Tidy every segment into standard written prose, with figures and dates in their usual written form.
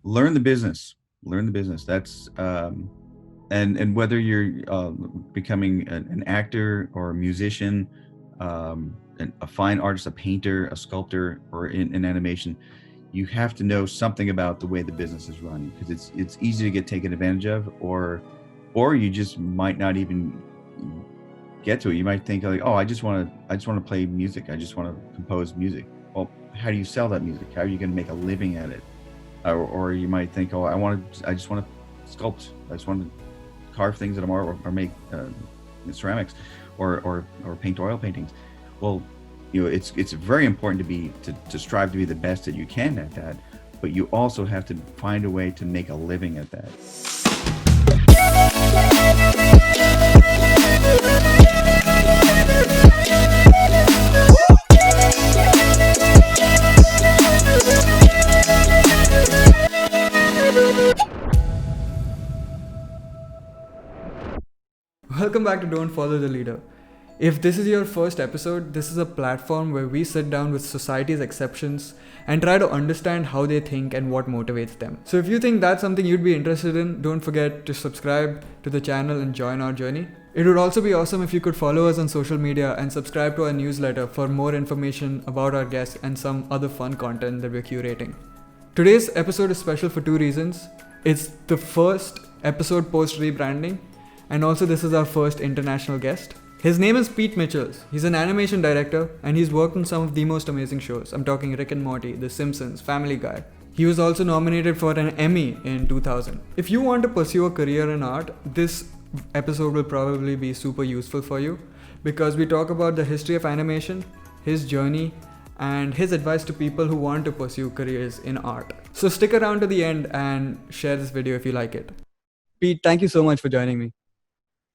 learn the business. Learn the business. That's and whether you're becoming an actor or a musician, a fine artist, a painter, a sculptor, or in animation, you have to know something about the way the business is run, because it's easy to get taken advantage of, or you just might not even get to it. You might think like, oh, I just want to play music. I just want to compose music. Well, how do you sell that music? How are you going to make a living at it? Or you might think, oh, I just want to sculpt. I just want to carve things that or make ceramics, or paint oil paintings. Well, it's very important to strive to be the best that you can at that, but you also have to find a way to make a living at that. Welcome back to Don't Follow the Leader. If this is your first episode, this is a platform where we sit down with society's exceptions and try to understand how they think and what motivates them. So if you think that's something you'd be interested in, don't forget to subscribe to the channel and join our journey. It would also be awesome if you could follow us on social media and subscribe to our newsletter for more information about our guests and some other fun content that we're curating. Today's episode is special for two reasons. It's the first episode post rebranding, and also this is our first international guest. His name is Pete Michels. He's an animation director and he's worked on some of the most amazing shows. I'm talking Rick and Morty, The Simpsons, Family Guy. He was also nominated for an Emmy in 2000. If you want to pursue a career in art, this episode will probably be super useful for you, because we talk about the history of animation, his journey, and his advice to people who want to pursue careers in art. So stick around to the end and share this video if you like it. Pete, thank you so much for joining me.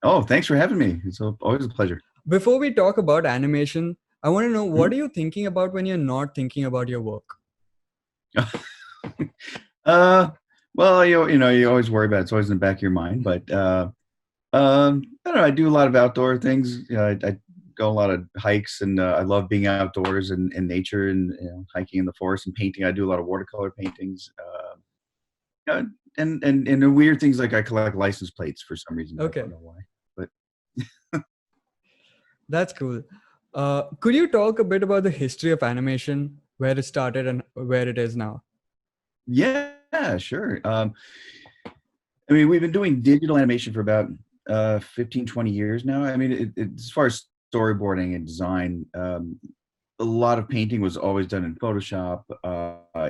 Oh, thanks for having me. It's always a pleasure. Before we talk about animation, I want to know, what are you thinking about when you're not thinking about your work? Well, you always worry about it. It's always in the back of your mind. But I don't know. I do a lot of outdoor things. I go a lot of hikes, and I love being outdoors and nature, and hiking in the forest and painting. I do a lot of watercolor paintings. And the weird things, like I collect license plates for some reason. Okay. I don't know why. That's cool. Could you talk a bit about the history of animation, where it started and where it is now? Yeah, sure. I mean, we've been doing digital animation for about 15, 20 years now. I mean, as far as storyboarding and design, a lot of painting was always done in Photoshop,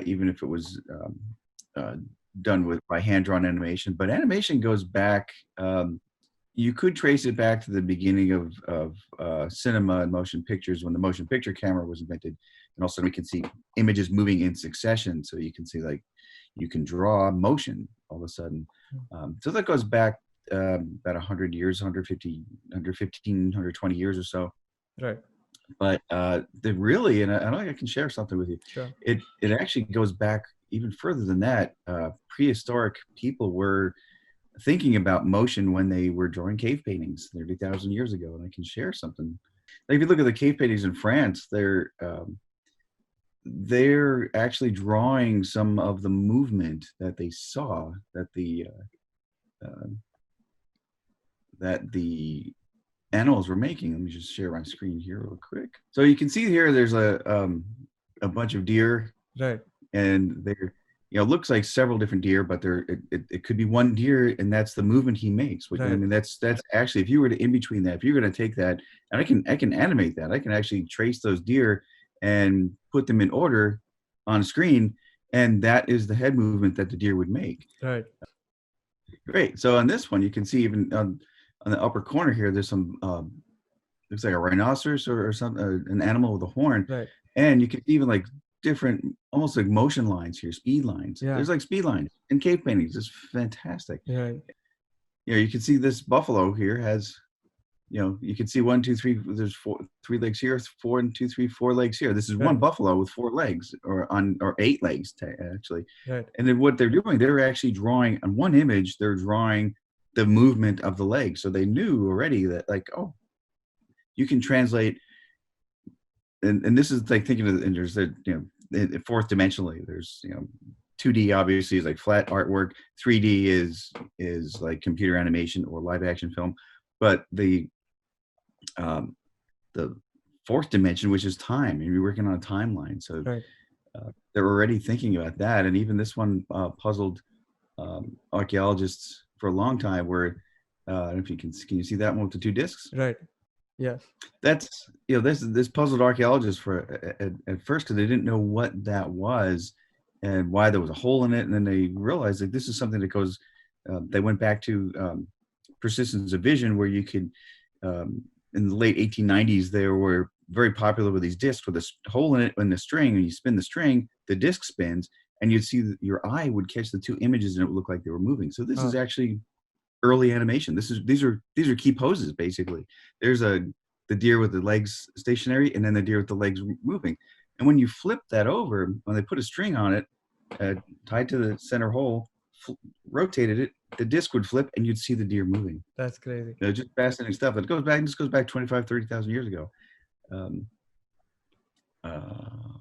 even if it was done by hand-drawn animation. But animation goes back, you could trace it back to the beginning of cinema and motion pictures, when the motion picture camera was invented, and all of a sudden we can see images moving in succession. So you can see, like, you can draw motion all of a sudden. So that goes back about 100 years, 150, 115, 120 years or so. Right. But really, and I know I can share something with you. Sure. It actually goes back even further than that. Prehistoric people were thinking about motion when they were drawing cave paintings 30,000 years ago, and I can share something. Like, if you look at the cave paintings in France, they're actually drawing some of the movement that they saw that the animals were making. Let me just share my screen here real quick. So you can see here, there's a bunch of deer, Right, and they're, it looks like several different deer, but it could be one deer, and that's the movement he makes. Right. I mean, that's actually, if you were to in between that, if you're going to take that, and I can animate that, I can actually trace those deer and put them in order on screen, and that is the head movement that the deer would make. Right. Great. So on this one, you can see even on the upper corner here, there's some looks like a rhinoceros or something, an animal with a horn. Right. And you can even, like, different, almost like motion lines here, speed lines. Yeah. There's like speed lines in cave paintings. It's fantastic. Right. You can see this buffalo here has, you can see 1, 2, 3. There's 3 legs here, 4, 1, 2, 3, 4 legs here. This is one buffalo with 4 legs, or 8 legs actually. Right. And then what they're doing, they're actually drawing on one image. They're drawing the movement of the legs. So they knew already that, like, oh, you can translate. And this is like thinking of, and there's fourth dimensionally, there's 2D obviously is like flat artwork. 3D is like computer animation or live action film. But um, the fourth dimension, which is time, and you're working on a timeline. So Right. they're already thinking about that. And even this one puzzled archaeologists for a long time. Where I don't know if can you see that one with the two discs? Right. Yes. That's this puzzled archaeologists for at first because they didn't know what that was and why there was a hole in it, and then they realized that this is something that goes. They went back to persistence of vision, where you could in the late 1890s they were very popular with these discs with a hole in it in the string, and you spin the string, the disc spins, and you'd see that your eye would catch the two images and it would look like they were moving. So this is actually early animation. These are key poses basically. There's the deer with the legs stationary, and then the deer with the legs moving. And when you flip that over, when they put a string on it, tied to the center hole, rotated it, the disc would flip, and you'd see the deer moving. That's crazy. Just fascinating stuff. It goes back 25, 30,000 years ago.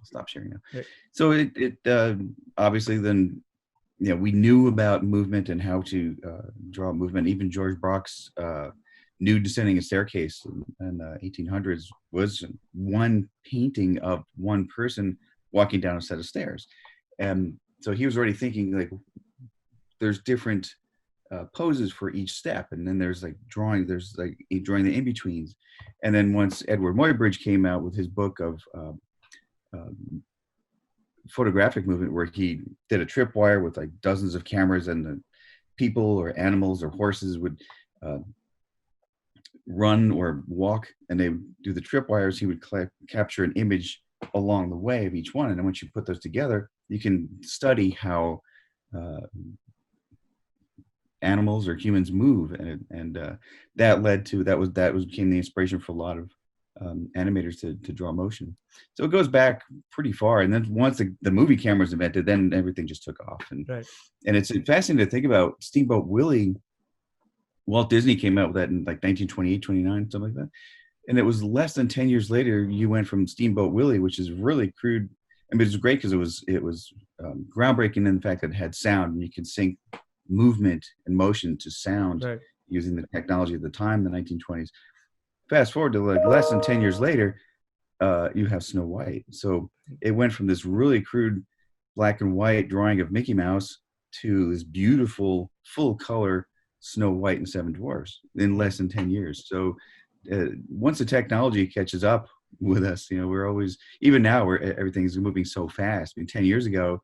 Stop sharing now. Right. So it obviously then, we knew about movement and how to draw movement. Even George Brock's Nude Descending a Staircase in the 1800s was one painting of one person walking down a set of stairs. And so he was already thinking like there's different poses for each step. And then there's drawing the in-betweens. And then once Edward Muybridge came out with his book of photographic movement, where he did a tripwire with dozens of cameras, and the people or animals or horses would run or walk, and they would do the tripwires. He would capture an image along the way of each one, and then once you put those together, you can study how animals or humans move, and that became the inspiration for a lot of animators to draw motion. So it goes back pretty far. And then once the movie camera was invented, then everything just took off. And and it's fascinating to think about Steamboat Willie. Walt Disney came out with that in 1928, 29, something like that. And it was less than 10 years later, you went from Steamboat Willie, which is really crude. I mean, it was great because it was groundbreaking in the fact that it had sound, and you could sync movement and motion to sound using the technology of the time, the 1920s. Fast forward to less than 10 years later, you have Snow White. So it went from this really crude black and white drawing of Mickey Mouse to this beautiful full color Snow White and Seven Dwarfs in less than 10 years. So once the technology catches up with us, we're always, even now where everything's moving so fast. I mean, 10 years ago,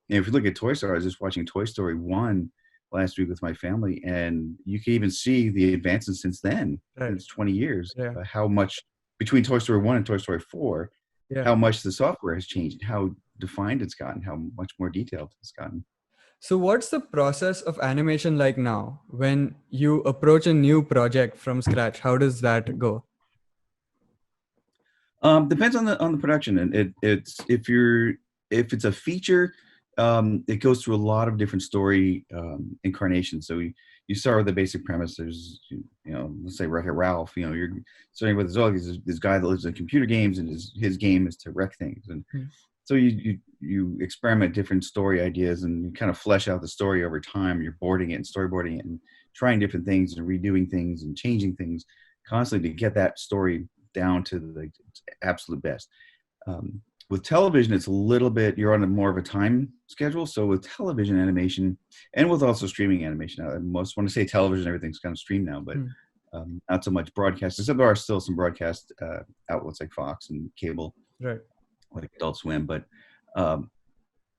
if you look at Toy Story, I was just watching Toy Story 1 last week with my family, and you can even see the advances since then. It's 20 years. How much between Toy Story 1 and Toy Story 4, how much the software has changed, how defined it's gotten, how much more detailed it's gotten. So what's the process of animation like now? When you approach a new project from scratch, how does that go? Depends on the production, and it's if it's a feature, it goes through a lot of different story incarnations. So you start with the basic premise. There's let's say Wreck-It Ralph. You're starting with this guy that lives in computer games, and his game is to wreck things. And so you experiment different story ideas, and you kind of flesh out the story over time. You're boarding it and storyboarding it and trying different things and redoing things and changing things constantly to get that story down to the absolute best. With television, it's a little bit, you're on more of a time schedule. So with television animation and with also streaming animation, I most want to say television, everything's kind of streamed now, but not so much broadcast, except there are still some broadcast outlets like Fox and cable, like Adult Swim. But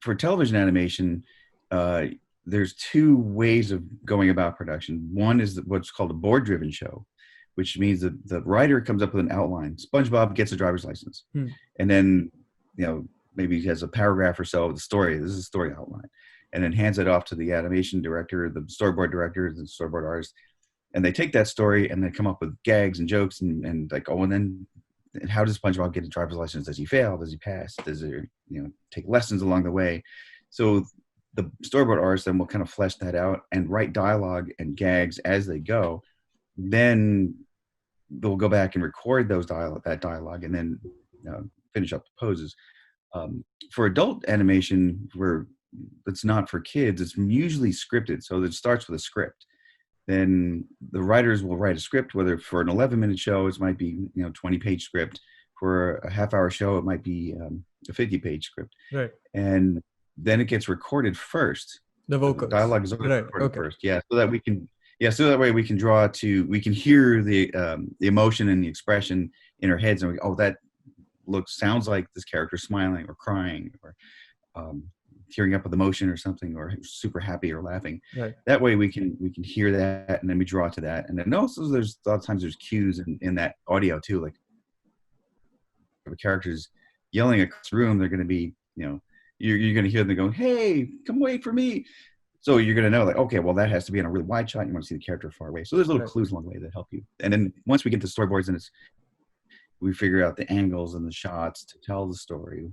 for television animation, there's two ways of going about production. One is what's called a board-driven show, which means that the writer comes up with an outline. SpongeBob gets a driver's license, and then maybe he has a paragraph or so of the story. This is a story outline, and then hands it off to the animation director, the storyboard director, the storyboard artist, and they take that story and they come up with gags and jokes and and then how does SpongeBob get a driver's license? Does he fail? Does he pass? Does he take lessons along the way? So the storyboard artist then will kind of flesh that out and write dialogue and gags as they go. Then they'll go back and record that dialogue and then finish up the poses. For adult animation, where that's not for kids, it's usually scripted. So it starts with a script. Then the writers will write a script, whether for an 11-minute show, it might be 20-page script. For a half-hour show, it might be a 50-page script. Right. And then it gets recorded first. The The vocals. dialogue is always Right. recorded Okay. first. Yeah, so that we can. Yeah, so that way we can we can hear the emotion and the expression in our heads, and that sounds like this character smiling or crying or tearing up with emotion or something, or super happy or laughing. Right. That way we can hear that, and then we draw to that. And then also there's a lot of times there's cues in that audio too, like if a character's yelling across the room, they're going to be, you're going to hear them going, "Hey, come wait for me." So you're going to know, like, okay, well, that has to be in a really wide shot. You want to see the character far away. So there's little clues along the way that help you. And then once we get the storyboards, and we figure out the angles and the shots to tell the story.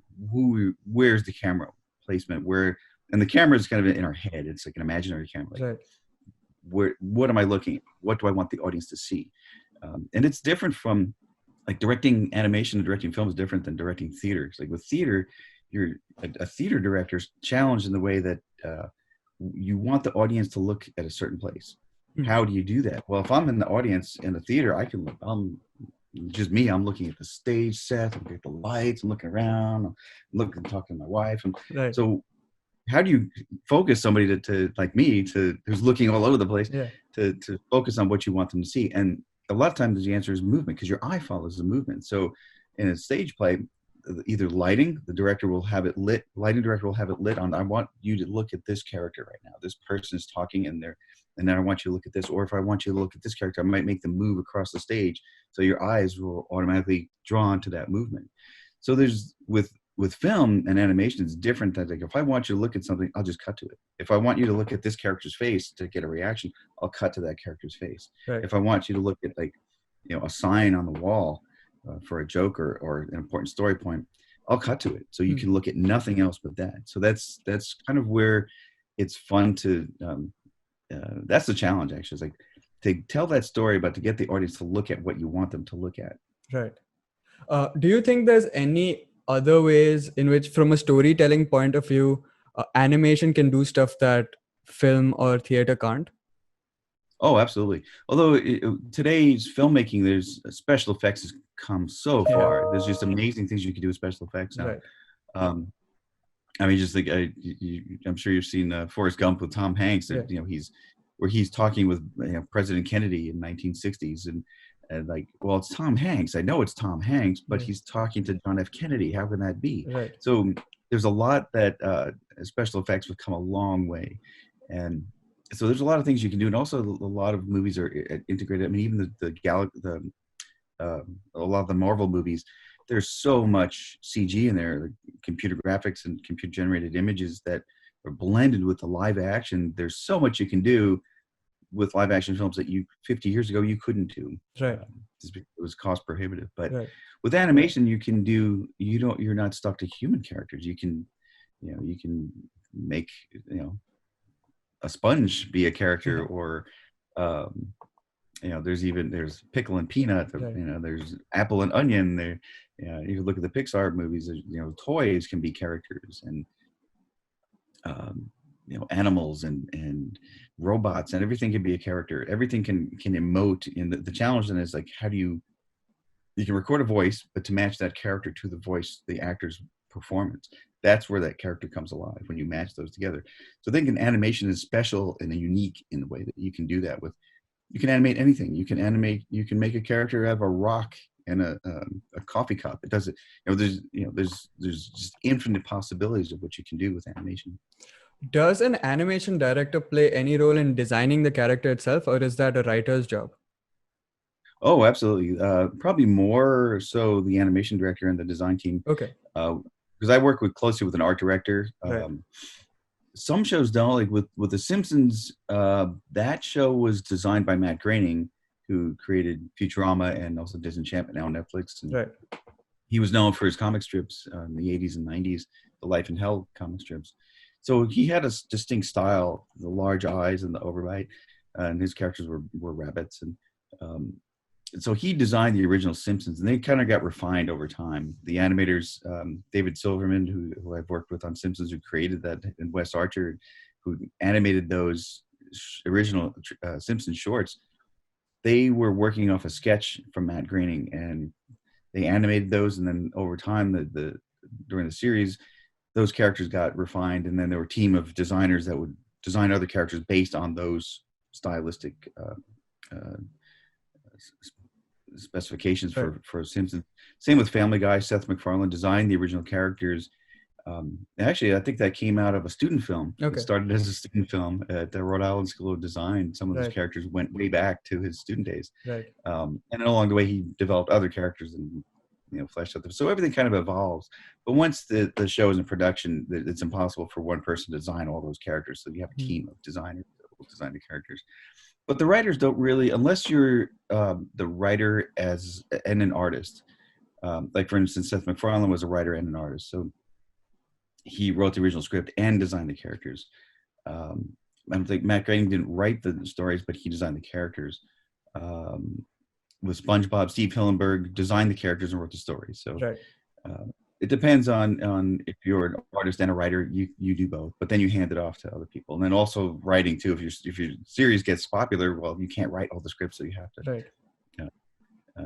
Where's the camera placement? And the camera is kind of in our head. It's like an imaginary camera. Like, right. What am I looking at? What do I want the audience to see? And it's different from, like, directing animation and directing film is different than directing theater. It's like with theater, you're a theater director's challenged in the way that you want the audience to look at a certain place. How do you do that? Well, if I'm in the audience in the theater, I'm just me. I'm looking at the stage set, I'm looking at the lights, I'm looking around, I'm talking to my wife. Right. So how do you focus somebody to like me, who's looking all over the place, to focus on what you want them to see? And a lot of times the answer is movement, because your eye follows the movement. So in a stage play, either lighting, the director will have it lit, lighting director will have it lit on, I want you to look at this character right now. This person is talking and then I want you to look at this. Or if I want you to look at this character, I might make them move across the stage, so your eyes will automatically drawn to that movement. So there's with film and animation, it's different. That, like, if I want you to look at something, I'll just cut to it. If I want you to look at this character's face to get a reaction, I'll cut to that character's face. Right. If I want you to look at, like, a sign on the wall for a joke or an important story point, I'll cut to it. So you can look at nothing else but that. So that's kind of where it's fun to, that's the challenge, actually. It's like to tell that story, but to get the audience to look at what you want them to look at. Right. Do you think there's any other ways in which, from a storytelling point of view, animation can do stuff that film or theater can't? Oh, absolutely. Although today's filmmaking, there's special effects has come so far. There's just amazing things you can do with special effects now. Right. I mean, just like I'm sure you've seen Forrest Gump with Tom Hanks. He's talking with President Kennedy in 1960s, and like, well, it's Tom Hanks. I know it's Tom Hanks, but he's talking to John F. Kennedy. How can that be? Right. So there's a lot that special effects have come a long way, and so there's a lot of things you can do, and also a lot of movies are integrated. I mean, even a lot of the Marvel movies, there's so much CG in there, computer graphics and computer generated images that are blended with the live action. There's so much you can do with live action films that 50 years ago you couldn't do. Right. It was cost prohibitive. But with animation, you can do, you're not stuck to human characters. You can make, a sponge be a character, or there's pickle and peanut, there's apple and onion there. You can look at the Pixar movies, toys can be characters, and animals and robots, and everything can be a character. Everything can emote. And the challenge then is, like, how do you can record a voice, but to match that character to the voice, the actor's performance, that's where that character comes alive, when you match those together. So I think an animation is special and unique in the way that you can do that with. You can animate anything. You can make a character out of a rock and a coffee cup. It doesn't, there's just infinite possibilities of what you can do with animation. Does an animation director play any role in designing the character itself, or is that a writer's job? Oh, absolutely. Probably more so the animation director and the design team. Okay. Because I work closely with an art director. Right. Some shows don't, like with The Simpsons. That show was designed by Matt Groening, who created Futurama and also Disenchantment, now on Netflix. And right. He was known for his comic strips in the 80s and 90s, the Life and Hell comic strips. So he had a distinct style, the large eyes and the overbite, and his characters were rabbits. And so he designed the original Simpsons, and they kind of got refined over time. The animators, David Silverman, who I've worked with on Simpsons, who created that, and Wes Archer, who animated those original Simpsons shorts, they were working off a sketch from Matt Groening, and they animated those, and then over time, during the series, those characters got refined, and then there were a team of designers that would design other characters based on those stylistic uh, specifications Right. for Simpsons. Same with Family Guy. Seth MacFarlane designed the original characters. Actually, I think that came out of a student film. Okay. It started as a student film at the Rhode Island School of Design. Some of those Right. characters went way back to his student days. Right. And along the way, he developed other characters and fleshed out them. So everything kind of evolves. But once the show is in production, it's impossible for one person to design all those characters. So you have a team of designers that will design the characters. But the writers don't really, unless you're the writer and an artist. Like for instance, Seth MacFarlane was a writer and an artist, so he wrote the original script and designed the characters. I don't think Matt Groening didn't write the stories, but he designed the characters. With SpongeBob, Steve Hillenburg designed the characters and wrote the stories. So Right. It depends on if you're an artist and a writer, you do both, but then you hand it off to other people. And then also writing too. If your series gets popular, well, you can't write all the scripts, so you have to. Right.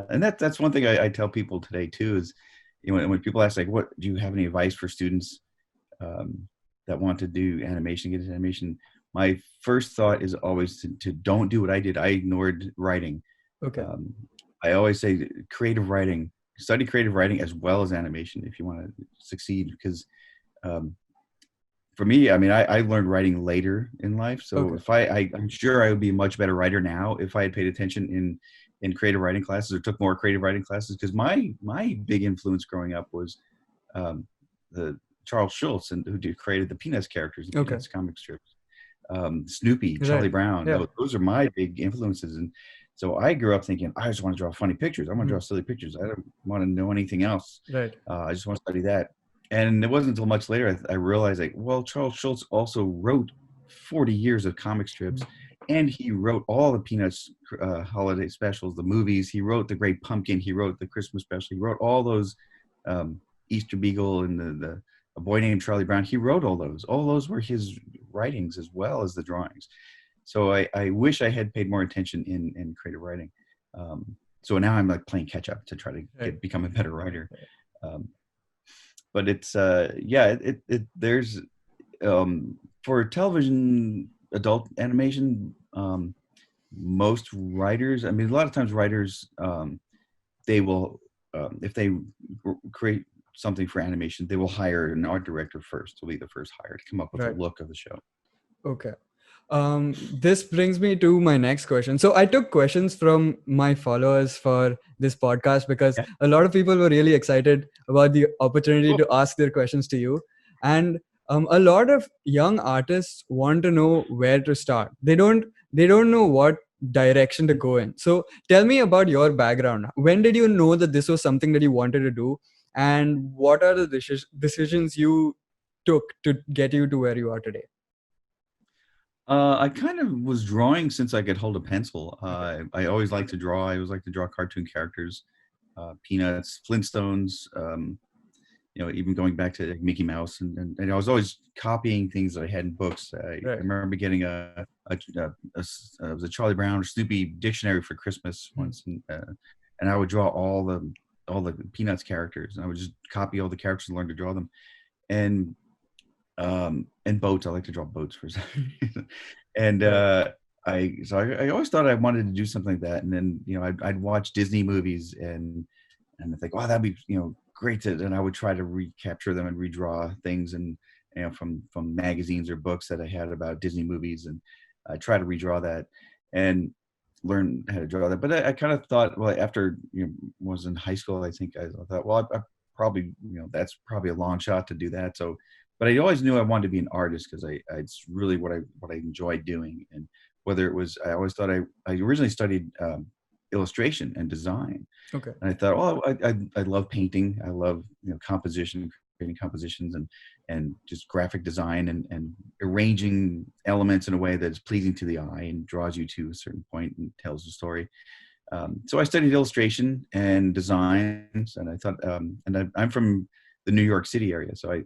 And that's one thing I tell people today too is, when people ask like, what do you have any advice for students that want to do animation, get into animation? My first thought is always to don't do what I did. I ignored writing. Okay. I always say creative writing. Study creative writing as well as animation if you want to succeed, because for me, I mean, I learned writing later in life. So if I'm sure I would be a much better writer now if I had paid attention in creative writing classes or took more creative writing classes, because my big influence growing up was the Charles Schulz, and who created the Peanuts characters, the Peanuts comic strips, Snoopy, Charlie Brown. Yeah. Those are my big influences. And so I grew up thinking, I just want to draw funny pictures. I want to draw silly pictures. I don't want to know anything else. Right. I just want to study that. And it wasn't until much later I realized, like, well, Charles Schulz also wrote 40 years of comic strips, and he wrote all the Peanuts holiday specials, the movies. He wrote The Great Pumpkin. He wrote the Christmas special. He wrote all those Easter Beagle and the A Boy Named Charlie Brown. He wrote all those. All those were his writings as well as the drawings. So I wish I had paid more attention in creative writing. So now I'm like playing catch up to try to become a better writer. But it's there's for television adult animation, most writers, I mean, a lot of times writers, they will if they create something for animation, they will hire an art director first. Will be the first hire to come up with the look of the show. Okay. This brings me to my next question. So I took questions from my followers for this podcast because a lot of people were really excited about the opportunity to ask their questions to you. And a lot of young artists want to know where to start. They don't know what direction to go in. So tell me about your background. When did you know that this was something that you wanted to do? And what are the decisions you took to get you to where you are today? I kind of was drawing since I could hold a pencil. I always liked to draw. I always liked to draw cartoon characters, Peanuts, Flintstones, even going back to Mickey Mouse. And I was always copying things that I had in books. I remember getting it was a Charlie Brown or Snoopy dictionary for Christmas once. And I would draw all the Peanuts characters. And I would just copy all the characters and learn to draw them. And boats. I like to draw boats for some reason. And I always thought I wanted to do something like that. And then I'd watch Disney movies and I think, wow, that'd be great and I would try to recapture them and redraw things and from magazines or books that I had about Disney movies, and I try to redraw that and learn how to draw that. But I kind of thought, well, after was in high school, I think I thought, well, I probably that's probably a long shot to do that. So. But I always knew I wanted to be an artist because it's really what I enjoyed doing. And whether it was, I always thought I originally studied illustration and design. Okay. And I thought, oh, I love painting. I love composition, creating compositions and just graphic design and arranging elements in a way that is pleasing to the eye and draws you to a certain point and tells a story. So I studied illustration and designs, and I thought, I'm from the New York City area, so I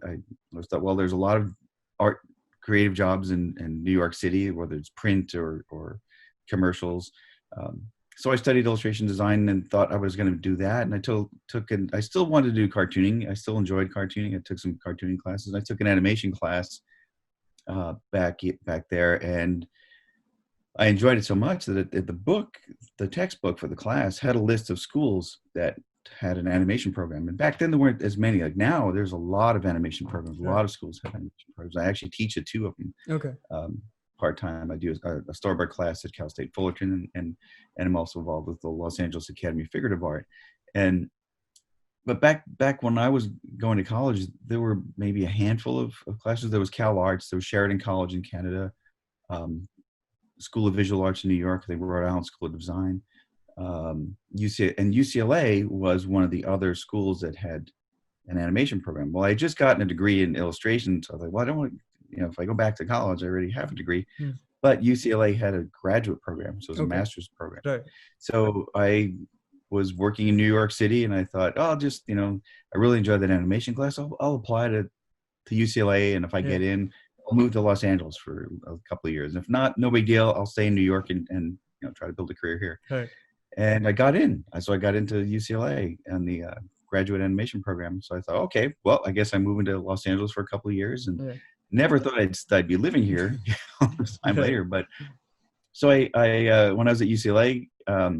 thought, well, there's a lot of art, creative jobs in New York City, whether it's print or commercials. Um, so I studied illustration design and thought I was going to do that. And I still wanted to do cartooning. I still enjoyed cartooning. I took some cartooning classes. I took an animation class back there, and I enjoyed it so much that the textbook for the class had a list of schools that had an animation program. And back then there weren't as many. Like now, there's a lot of animation programs. A lot of schools have animation programs. I actually teach at two of them. Okay. Part-time. I do a storyboard class at Cal State Fullerton, and I'm also involved with the Los Angeles Academy of Figurative Art. But back when I was going to college, there were maybe a handful of classes. There was Cal Arts, there was Sheridan College in Canada, School of Visual Arts in New York, the Rhode Island School of Design. UCLA was one of the other schools that had an animation program. Well, I had just gotten a degree in illustration, so I was like, well, I don't want, if I go back to college, I already have a degree. But UCLA had a graduate program, so it was a master's program. Right. So I was working in New York City, and I thought, oh, I'll just, I really enjoyed that animation class. I'll apply to UCLA, and if I get in, I'll move to Los Angeles for a couple of years. If not, no big deal. I'll stay in New York and try to build a career here. Right. And I got in. So I got into UCLA and the graduate animation program. So I thought, okay, well, I guess I'm moving to Los Angeles for a couple of years, and never thought I'd be living here all this time later. But so I when I was at UCLA, I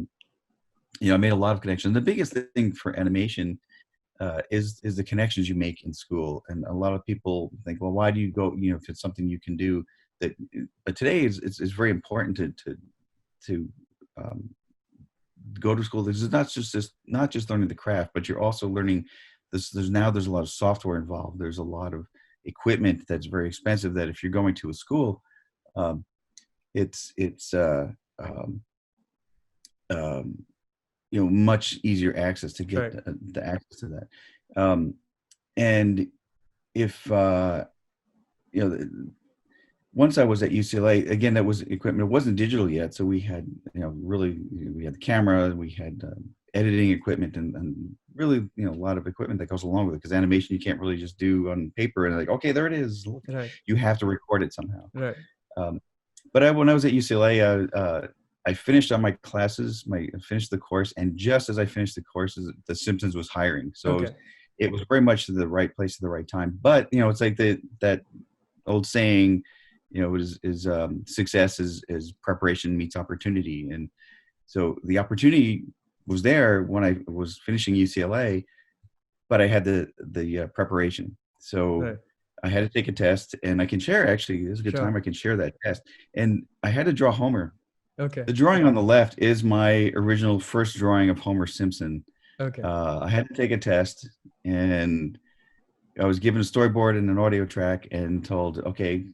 made a lot of connections. The biggest thing for animation is the connections you make in school. And a lot of people think, well, why do you go, if it's something you can do that, but today it's very important to go to school. This is not just learning the craft, but you're also learning this. There's a lot of software involved. There's a lot of equipment that's very expensive, that if you're going to a school, it's much easier access to get the access to that. And if once I was at UCLA, again, that was equipment. It wasn't digital yet, so we had we had the camera, we had editing equipment, and really a lot of equipment that goes along with it, because animation you can't really just do on paper and like, okay, there it is. You have to record it somehow. But when I was at UCLA, I finished on my classes. I finished the course, and just as I finished the courses, the Simpsons was hiring. So it was very much the right place at the right time. But it's like that old saying, success is preparation meets opportunity. And so the opportunity was there when I was finishing UCLA, but I had the preparation. So I had to take a test, and I can share, actually, this is a good time I can share that test. And I had to draw Homer. The drawing on the left is my original first drawing of Homer Simpson. I had to take a test, and I was given a storyboard and an audio track and told, okay,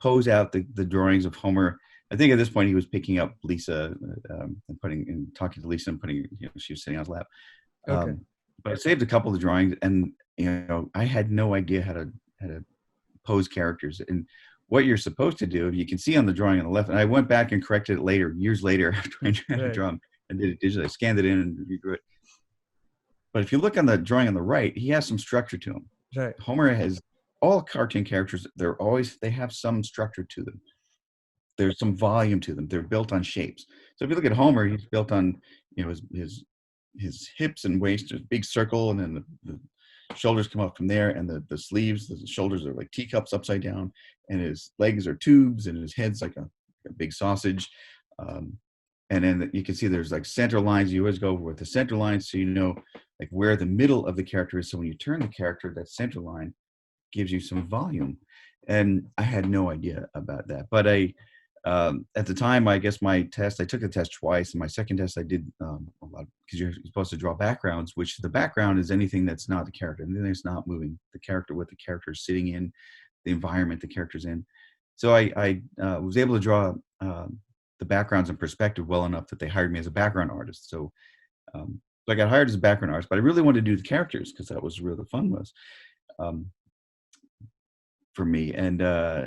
pose out the drawings of Homer. I think at this point he was picking up Lisa and talking to Lisa and putting, she was sitting on his lap. But I saved a couple of drawings, and I had no idea how to pose characters. And what you're supposed to do, you can see on the drawing on the left, and I went back and corrected it later, years later, after I tried to draw them and did it digitally. I scanned it in and redrew it. But if you look on the drawing on the right, he has some structure to him. Homer has, all cartoon characters, they have some structure to them. There's some volume to them. They're built on shapes. So if you look at Homer, he's built on, his hips and waist, a big circle, and then the shoulders come up from there, and the sleeves, the shoulders are like teacups upside down, and his legs are tubes, and his head's like a big sausage. And then you can see there's like center lines. You always go with the center lines, so like where the middle of the character is. So when you turn the character, that center line gives you some volume. And I had no idea about that. But at the time, I guess my test, I took the test twice. And my second test, I did a lot, because you're supposed to draw backgrounds, which the background is anything that's not the character, anything that's not moving. The character, what the character is sitting in, the environment the character's in. So I was able to draw the backgrounds in perspective well enough that they hired me as a background artist. So I got hired as a background artist, but I really wanted to do the characters, because that was where the fun was for me. And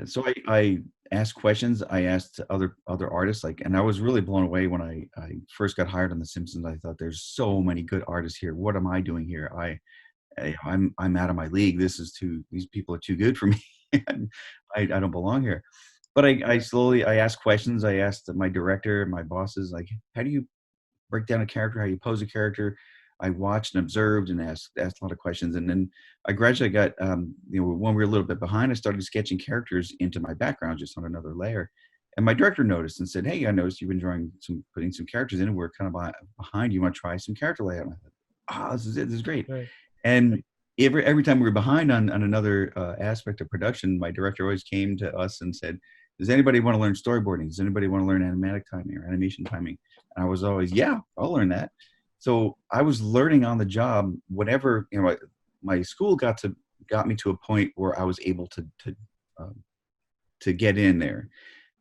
so I ask questions. I asked other artists, like, and I was really blown away when I first got hired on The Simpsons. I thought, there's so many good artists here. What am I doing here? I'm out of my league. These people are too good for me. I don't belong here. But I slowly, I asked questions. I asked my director, my bosses, like, how do you break down a character? How you pose a character? I watched and observed and asked a lot of questions. And then I gradually got, when we were a little bit behind, I started sketching characters into my background just on another layer. And my director noticed and said, hey, I noticed you've been putting some characters in, and we're kind of behind. You want to try some character layout? And I thought, this is it. This is great. Right. And every time we were behind on another aspect of production, my director always came to us and said, does anybody want to learn storyboarding? Does anybody want to learn animatic timing or animation timing? And I was always, yeah, I'll learn that. So I was learning on the job. Whatever, my school got me to a point where I was able to get in there.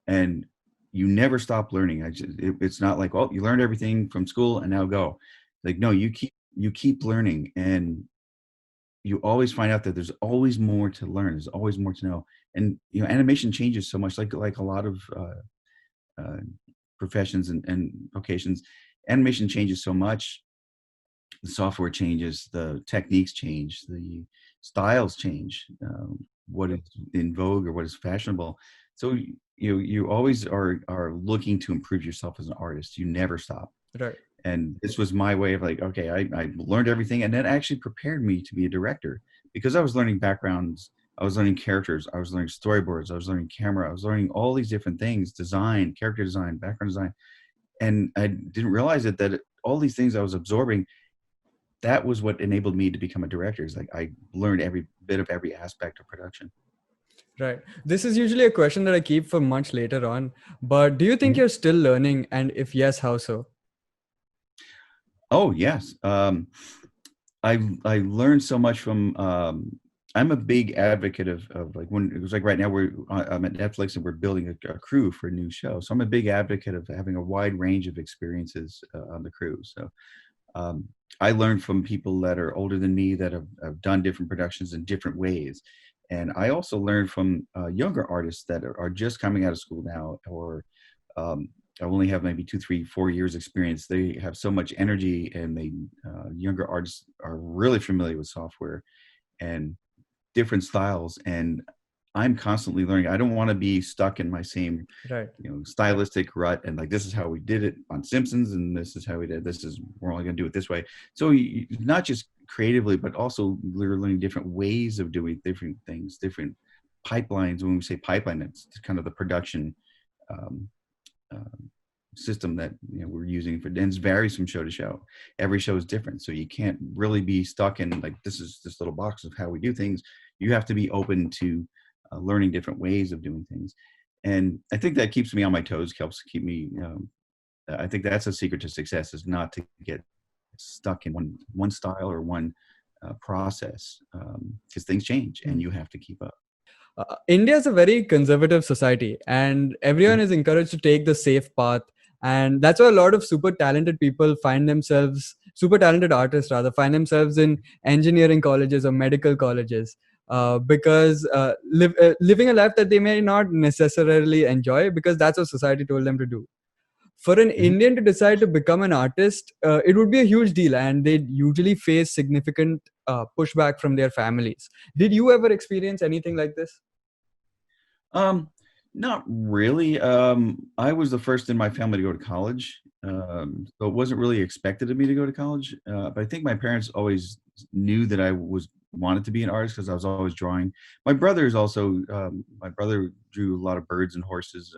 And you never stop learning. It's not like, oh, you learned everything from school and now go. Like, no, you keep learning, and you always find out that there's always more to learn. There's always more to know. And animation changes so much, like a lot of professions and vocations. Animation changes so much. The software changes, the techniques change, the styles change, what is in vogue or what is fashionable. So you always are looking to improve yourself as an artist. You never stop. Right. And this was my way of like, okay, I learned everything, and that actually prepared me to be a director, because I was learning backgrounds, I was learning characters, I was learning storyboards, I was learning camera, I was learning all these different things, design, character design, background design. And I didn't realize that all these things I was absorbing, that was what enabled me to become a director. Is like, I learned every bit of every aspect of production. Right. This is usually a question that I keep for much later on, but do you think Mm-hmm. you're still learning? And if yes, how so? Oh, yes. I learned so much from, I'm a big advocate of like, when it was like right now I'm at Netflix and we're building a crew for a new show. So I'm a big advocate of having a wide range of experiences on the crew. So I learned from people that are older than me that have done different productions in different ways. And I also learned from younger artists that are just coming out of school now, or I only have maybe 2, 3, 4 years experience. They have so much energy, and younger artists are really familiar with software and different styles. And I'm constantly learning. I don't want to be stuck in my same, Right. stylistic rut. And like, this is how we did it on Simpsons, and this is how we did. We're only going to do it this way. So not just creatively, but also we're learning different ways of doing different things, different pipelines. When we say pipeline, it's kind of the production um, system that we're using and it varies from show to show. Every show is different, so you can't really be stuck in like, this is this little box of how we do things. You have to be open to learning different ways of doing things, and I think that keeps me on my toes, helps keep me I think that's a secret to success, is not to get stuck in one style or one process, because things change and you have to keep up. India is a very conservative society, and everyone Mhm. is encouraged to take the safe path. And that's why a lot of super talented artists rather, find themselves in engineering colleges or medical colleges, because living a life that they may not necessarily enjoy, because that's what society told them to do. For an Mhm. Indian to decide to become an artist, it would be a huge deal, and they'd usually face significant pushback from their families. Did you ever experience anything like this? Um, Not really. I was the first in my family to go to college, so it wasn't really expected of me to go to college. But I think my parents always knew that I wanted to be an artist, because I was always drawing. My brother drew a lot of birds and horses,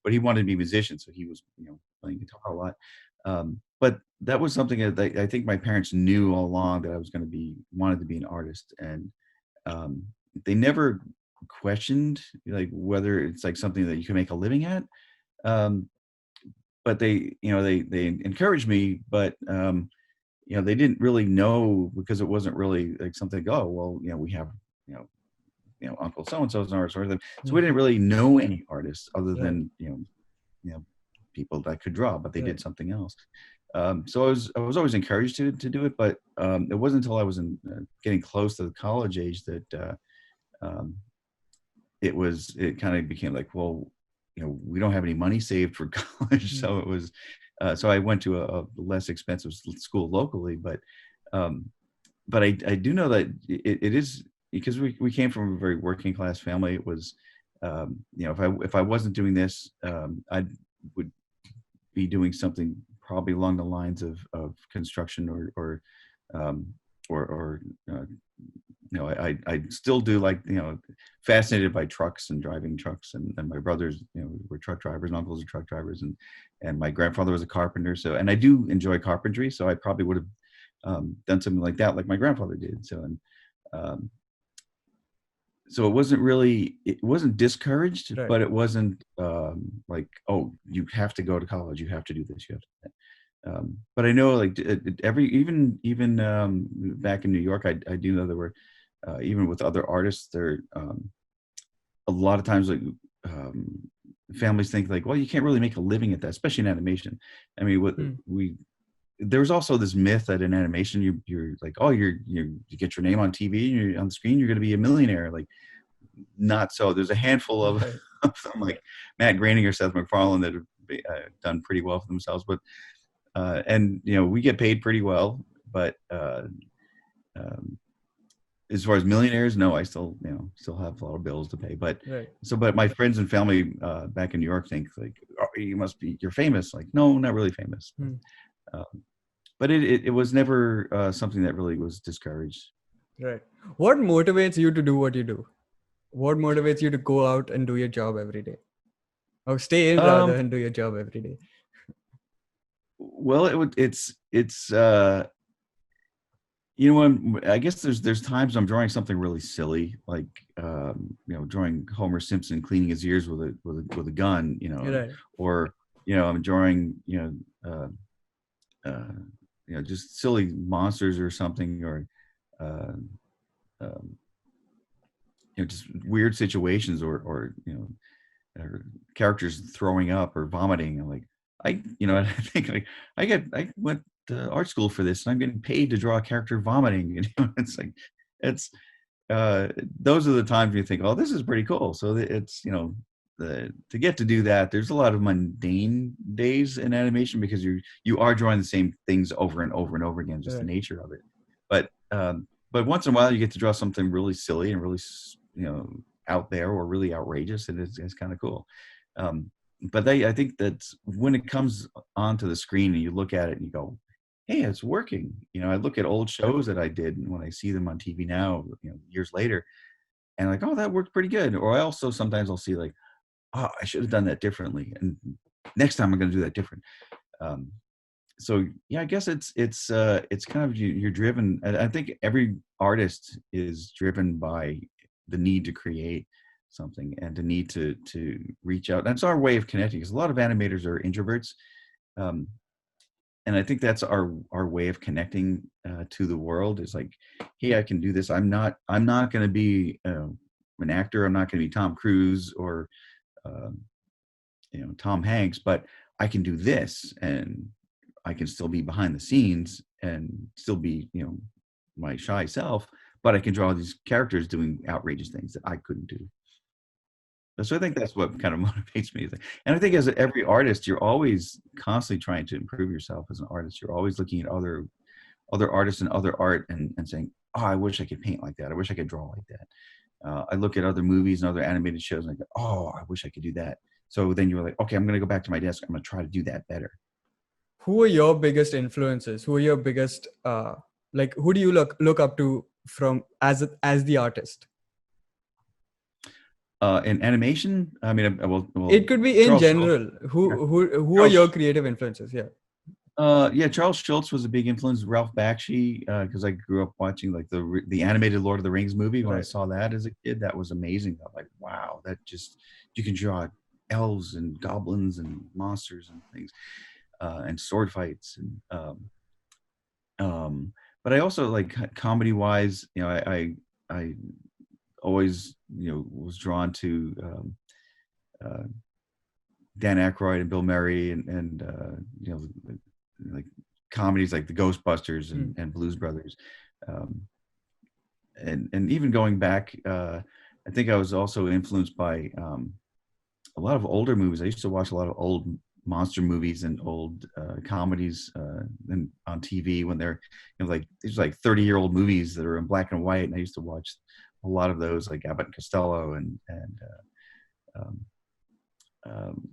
but he wanted to be a musician, so he was playing guitar a lot. But that was something that I think my parents knew all along, that I was going to wanted to be an artist, and um, they never questioned like whether it's like something that you can make a living at. Um, but they encouraged me, but they didn't really know, because it wasn't really like something like, oh well, we have you know Uncle so and so's an artist, or so we Hmm. didn't really know any artists other Right. than you know people that could draw, but they did Right. something else. So I was always encouraged to do it, but it wasn't until I was getting close to the college age that um, it kind of became like, well, we don't have any money saved for college. So it was, so I went to a less expensive school locally, but I do know that it is, because we came from a very working class family. It was, if I wasn't doing this, I would be doing something probably along the lines of construction um, or I still do, like, fascinated by trucks and driving trucks, and my brothers, were truck drivers, and uncles are truck drivers, and my grandfather was a carpenter. So, and I do enjoy carpentry. So I probably would have done something like that, like my grandfather did. So, and um, so it wasn't discouraged, Right. but it wasn't like, oh, you have to go to college, you have to do this, you have to. But I know, like, even back in New York, I do know there were, even with other artists, there a lot of times, like, families think like, well, you can't really make a living at that, especially in animation. I mean, there's also this myth that in animation, you're like, oh, you get your name on TV, you're on the screen, you're going to be a millionaire. Like, not so. There's a handful of, Right. of them, like Matt Groening or Seth MacFarlane, that have done pretty well for themselves. But and we get paid pretty well, but um, as far as millionaires, no, I still have a lot of bills to pay. But Right. but my friends and family back in New York think like, oh, you're famous. Like, no, not really famous. But it was never something that really was discouraged. Right. What motivates you to do what you do? What motivates you to go out and do your job every day? Or stay in rather Um, and do your job every day? well, it's I guess there's times I'm drawing something really silly, like drawing Homer Simpson cleaning his ears with a gun, Right. or I'm drawing just silly monsters or something, or uh, um, just weird situations, or characters throwing up or vomiting. I'm like, I think, like, I went to art school for this, and I'm getting paid to draw a character vomiting. It's like, it's those are the times you think, oh, this is pretty cool. So it's to get to do that. There's a lot of mundane days in animation, because you are drawing the same things over and over and over again, just the Right. nature of it. But once in a while, you get to draw something really silly and really out there, or really outrageous, and it's kind of cool. But I think that when it comes onto the screen and you look at it and you go, hey, it's working. I look at old shows that I did, and when I see them on TV now, years later, and like, oh, that worked pretty good. Or I also sometimes I'll see like, oh, I should have done that differently, and next time I'm going to do that different. Um, so yeah, I guess it's kind of, you're driven. I think every artist is driven by the need to create something, and the need to reach out. That's our way of connecting, because a lot of animators are introverts. Um, and I think that's our way of connecting to the world, is like, hey, I can do this. I'm not going to be an actor. I'm not going to be Tom Cruise or um, Tom Hanks, but I can do this, and I can still be behind the scenes and still be my shy self, but I can draw these characters doing outrageous things that I couldn't do. So I think that's what kind of motivates me. And I think as every artist, you're always constantly trying to improve yourself as an artist. You're always looking at other artists and other art, and saying, oh, I wish I could paint like that. I wish I could draw like that. I look at other movies and other animated shows, and I go, oh, I wish I could do that. So then you're like, okay, I'm going to go back to my desk. I'm going to try to do that better. Who are your biggest influences? Who are your biggest like, who do you look up to from as the artist? In animation, I mean, It could be in Charles Schultz. general. Who are your Charles, creative influences? Yeah. yeah, Charles Schultz was a big influence. Ralph Bakshi, because I grew up watching like the animated Lord of the Rings movie. When I Right. saw that as a kid, that was amazing. I'm like, wow, that just, you can draw elves and goblins and monsters and things, and sword fights, and but I also, like, comedy wise, I always was drawn to uh, Dan Aykroyd and Bill Murray, and like comedies like the Ghostbusters and Blues Brothers, um, and even going back. I think I was also influenced by a lot of older movies. I used to watch a lot of old monster movies and old comedies and on TV when they're, like these like 30-year-old movies that are in black and white. And I used to watch a lot of those, like Abbott and Costello um, um,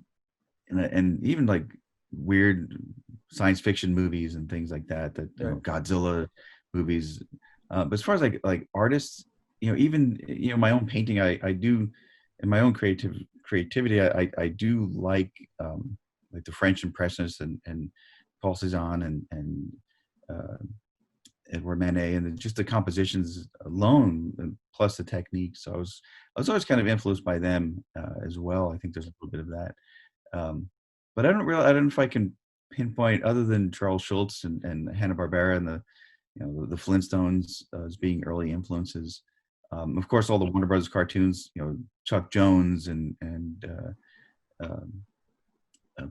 and even like weird science fiction movies and things like that. Godzilla movies. But as far as like artists, even my own painting, I do in my own creativity. I do like the French Impressionists and Paul Cézanne and uh, Edouard Manet, and just the compositions alone, and plus the technique. So I was always kind of influenced by them as well. I think there's a little bit of that. But I don't know if I can pinpoint, other than Charles Schultz and Hanna-Barbera and the Flintstones as being early influences. Of course, all the Warner Brothers cartoons, Chuck Jones and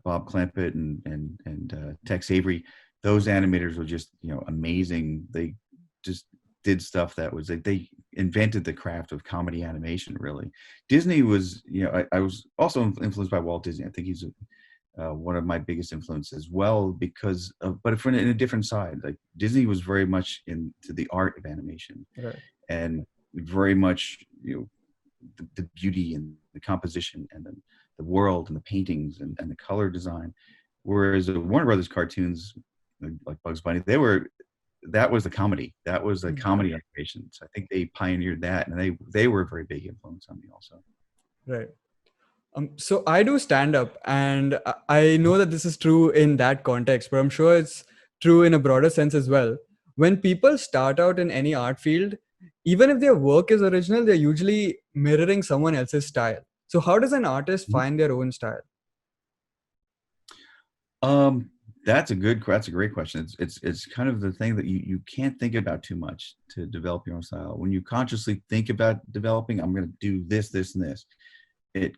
Bob Clampett and Tex Avery. Those animators were just amazing. They just did stuff that was they invented the craft of comedy animation. Really, Disney was I was also influenced by Walt Disney. I think he's one of my biggest influences as well, because but in a different side. Like Disney was very much into the art of animation, Right. and very much the beauty and the composition and the world and the paintings and the color design. Whereas the Warner Brothers cartoons, like Bugs Bunny, that was the comedy. That was the comedy animation. So I think they pioneered that, and they were a very big influence on me also. Right. So I do stand up, and I know that this is true in that context, but I'm sure it's true in a broader sense as well. When people start out in any art field, even if their work is original, they're usually mirroring someone else's style. So how does an artist find their own style? That's a great question. It's kind of the thing that you can't think about too much to develop your own style. When you consciously think about developing, I'm going to do this, and this, it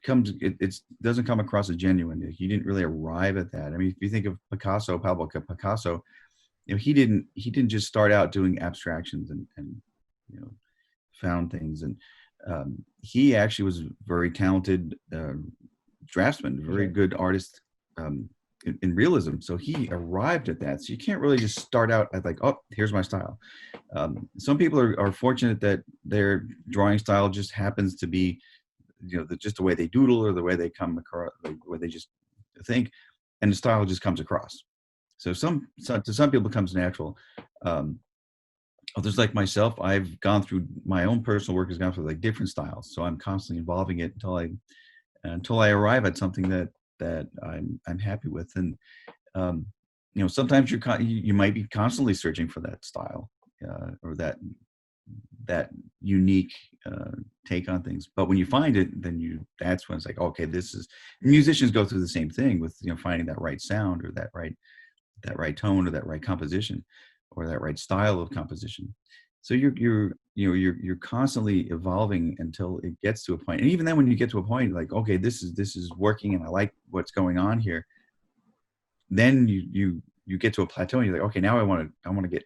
doesn't come across as genuine. You didn't really arrive at that. I mean, if you think of Pablo Picasso, he didn't just start out doing abstractions and found things, and he actually was a very talented draftsman, very good artist in realism. So he arrived at that. So you can't really just start out at like, oh, here's my style. Some people are fortunate that their drawing style just happens to be just the way they doodle, or the way they come across, the way they just think, and the style just comes across. So to some people it comes natural. Others, like myself, I've gone through my own personal work, has gone through like different styles. So I'm constantly evolving it until I arrive at something that I'm happy with. And sometimes you might be constantly searching for that style or that unique take on things. But when you find it, then that's when it's like, okay, musicians go through the same thing with finding that right sound, or that right tone, or that right composition, or that right style of composition. So you're constantly evolving until it gets to a point. And even then, when you get to a point like, okay, this is working and I like what's going on here, then you get to a plateau and you're like, okay, now I want to get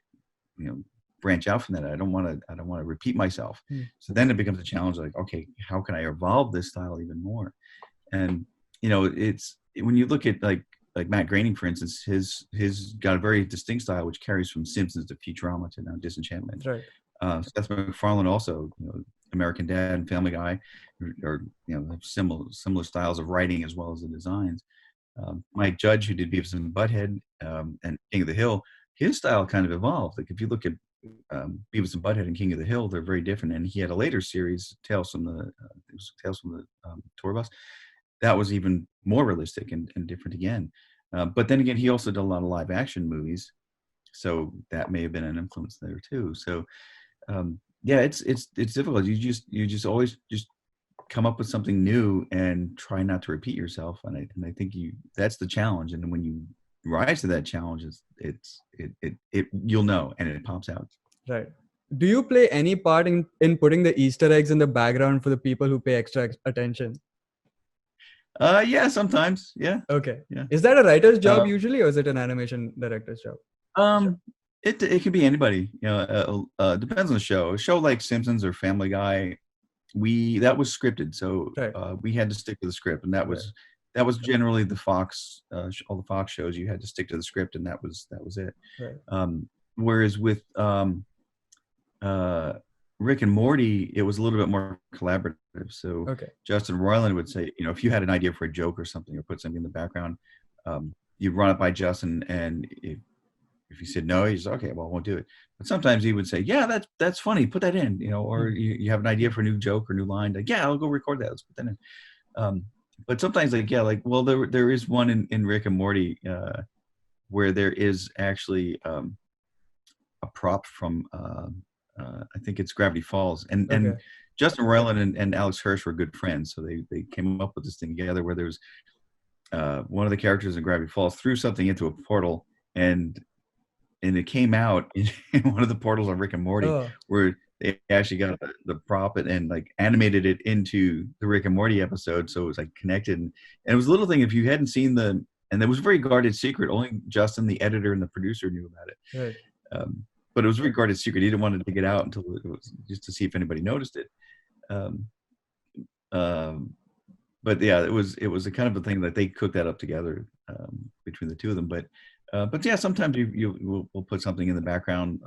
branch out from that. I don't want to repeat myself. So then it becomes a challenge, like, okay, how can I evolve this style even more? And it's when you look at like Matt Groening, for instance, his got a very distinct style, which carries from Simpsons to Futurama to now Disenchantment. Right. Seth MacFarlane also, American Dad and Family Guy, or have similar styles of writing as well as the designs. Mike Judge, who did Beavis and Butthead and King of the Hill, his style kind of evolved. Like if you look at Beavis and Butthead and King of the Hill, they're very different. And he had a later series, Tales from the Tour Bus, that was even more realistic and different again. But then again, he also did a lot of live action movies, so that may have been an influence there too. So yeah, it's difficult. You just always just come up with something new and try not to repeat yourself. And I think that's the challenge. And when you rise to that challenge, it you'll know, and it pops out. Right. Do you play any part in putting the Easter eggs in the background for the people who pay extra attention? Yeah, sometimes. Yeah. Okay. Yeah. Is that a writer's job usually, or is it an animation director's job? It could be anybody. Depends on the show. A show like Simpsons or Family Guy, that was scripted, so Right. we had to stick to the script, and Right. that was generally the Fox all the Fox shows. You had to stick to the script, and that was it. Right. Whereas with uh, Rick and Morty, it was a little bit more collaborative. So Okay. Justin Roiland would say, if you had an idea for a joke or something, or put something in the background, you'd run it by Justin, and if he said no, he's okay, well, I won't do it. But sometimes he would say, yeah, that's funny, put that in, or you have an idea for a new joke or new line, like, yeah, I'll go record that, let's put that in. But sometimes, like, yeah, like, well, there is one in Rick and Morty where there is actually a prop from I think it's Gravity Falls, and Okay. Justin Roiland and Alex Hirsch were good friends, so they came up with this thing together where there was one of the characters in Gravity Falls threw something into a portal, and it came out in one of the portals on Rick and Morty, Oh. where they actually got the prop and like animated it into the Rick and Morty episode, so it was like connected, and it was a little thing. If you hadn't seen and it was a very guarded secret, only Justin, the editor, and the producer knew about it. Right. But it was a very guarded secret. He didn't want to get out until it was just to see if anybody noticed it. But yeah, it was a kind of a thing that they cooked that up together between the two of them. But yeah, sometimes we'll put something in the background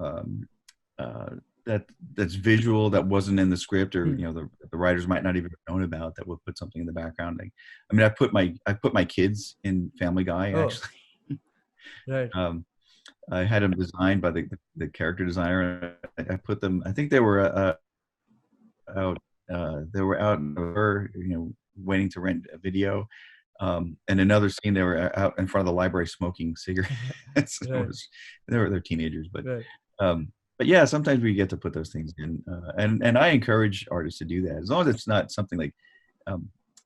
that's visual, that wasn't in the script, or the writers might not even have known about, that we'll put something in the background. Like, I mean, I put my kids in Family Guy, actually. Right. I had them designed by the character designer. I put them. I think they were out. They were out, waiting to rent a video. And another scene, they were out in front of the library smoking cigarettes. Right. They're teenagers, Right. but yeah, sometimes we get to put those things in, and I encourage artists to do that, as long as it's not something like,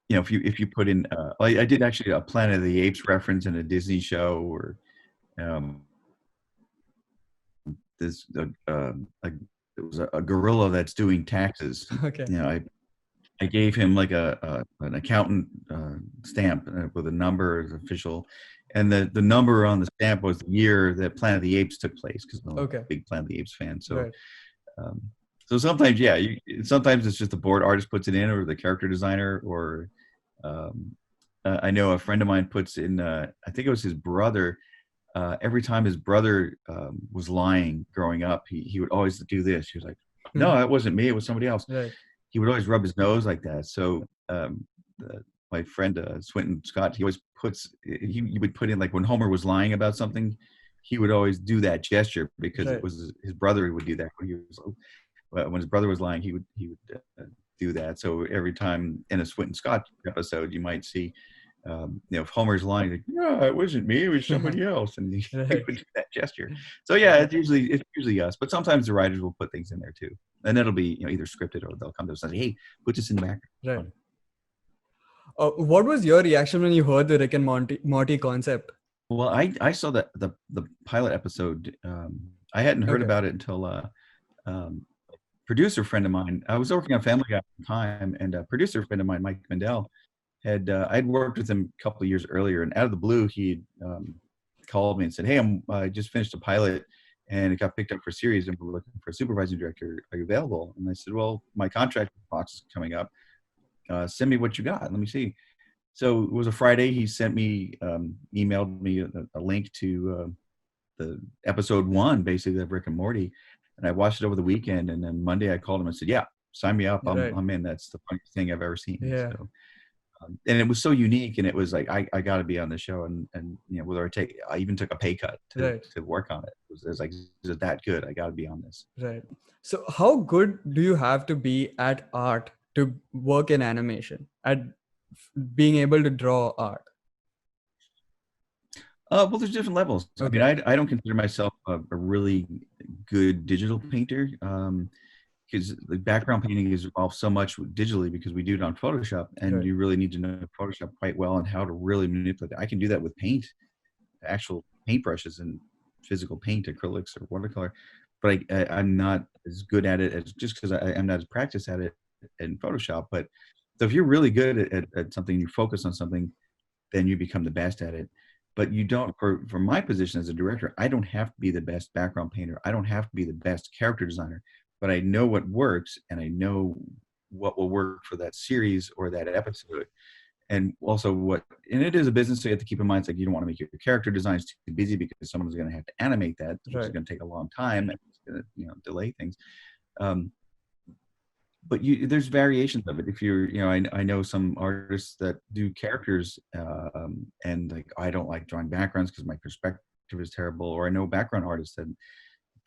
if you put in, I did actually a Planet of the Apes reference in a Disney show, or this it was a gorilla that's doing taxes. Okay. I gave him like an accountant stamp with a number as official, and the number on the stamp was the year that Planet of the Apes took place, because I'm a big Planet of the Apes fan. So, Right. So sometimes, yeah, sometimes it's just the board artist puts it in, or the character designer, or I know a friend of mine puts in. I think it was his brother. Every time his brother was lying growing up, he would always do this. He was like, "No, that wasn't me. It was somebody else." Right. He would always rub his nose like that. So my friend Swinton Scott, he always he would put in, like, when Homer was lying about something, he would always do that gesture, because Right. it was his brother who would do that when his brother was lying. He would do that. So every time in a Swinton Scott episode, you might see, if Homer's lying, like, no, it wasn't me, it was somebody else, and he Right. would do that gesture. So yeah, it's usually us, but sometimes the writers will put things in there too, and it'll be either scripted, or they'll come to us and say, hey, put this in the background. Right. What was your reaction when you heard the Rick and Morty concept? Well, I saw the pilot episode. I hadn't heard about it until producer friend of mine. I was working on Family Guy at the time, and a producer friend of mine, Mike Mandel, I'd worked with him a couple of years earlier, and out of the blue, he called me and said, hey, I just finished a pilot, and it got picked up for a series, and we're looking for a supervising director. Are you available? And I said, well, my contract with Fox is coming up. Send me what you got. Let me see. So it was a Friday. He sent me, emailed me a link to the episode 1, basically, of Rick and Morty, and I watched it over the weekend. And then Monday, I called him and said, yeah, sign me up. I'm in. That's the funniest thing I've ever seen. Yeah. So, and it was so unique, and it was like, I got to be on the show, and whether I even took a pay cut to work on it. It was like, is it that good? I got to be on this. Right. So how good do you have to be at art to work in animation, at being able to draw art? Well, there's different levels. I mean, I don't consider myself a really good digital painter, because the background painting is involved so much digitally, because we do it on Photoshop, and you really need to know Photoshop quite well, and how to really manipulate it. I can do that with paint, actual paintbrushes, and physical paint, acrylics or watercolor, but I'm not as good at it as, just because I'm not as practiced at it in Photoshop. But so if you're really good at something, you focus on something, then you become the best at it. But you don't, for my position as a director, I don't have to be the best background painter. I don't have to be the best character designer, but I know what works, and I know what will work for that series or that episode. And also and it is a business, so you have to keep in mind, it's like you don't want to make your character designs too busy because someone's going to have to animate that, which is Right. going to take a long time and it's going to, delay things. But there's variations of it. If you're, I know some artists that do characters, and like, I don't like drawing backgrounds because my perspective is terrible. Or I know background artists that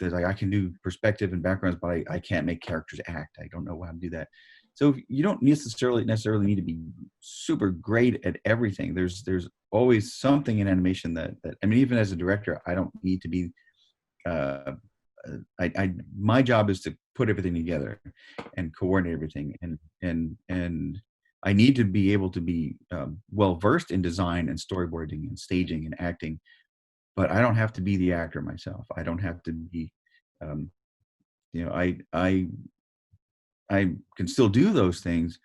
there's like, I can do perspective and backgrounds, but I can't make characters act. I don't know how to do that. So you don't necessarily need to be super great at everything. There's always something in animation that I mean, even as a director, I don't need to be. My job is to put everything together and coordinate everything, and I need to be able to be well versed in design and storyboarding and staging and acting, but I don't have to be the actor myself. I don't have to be, um, I can still do those things.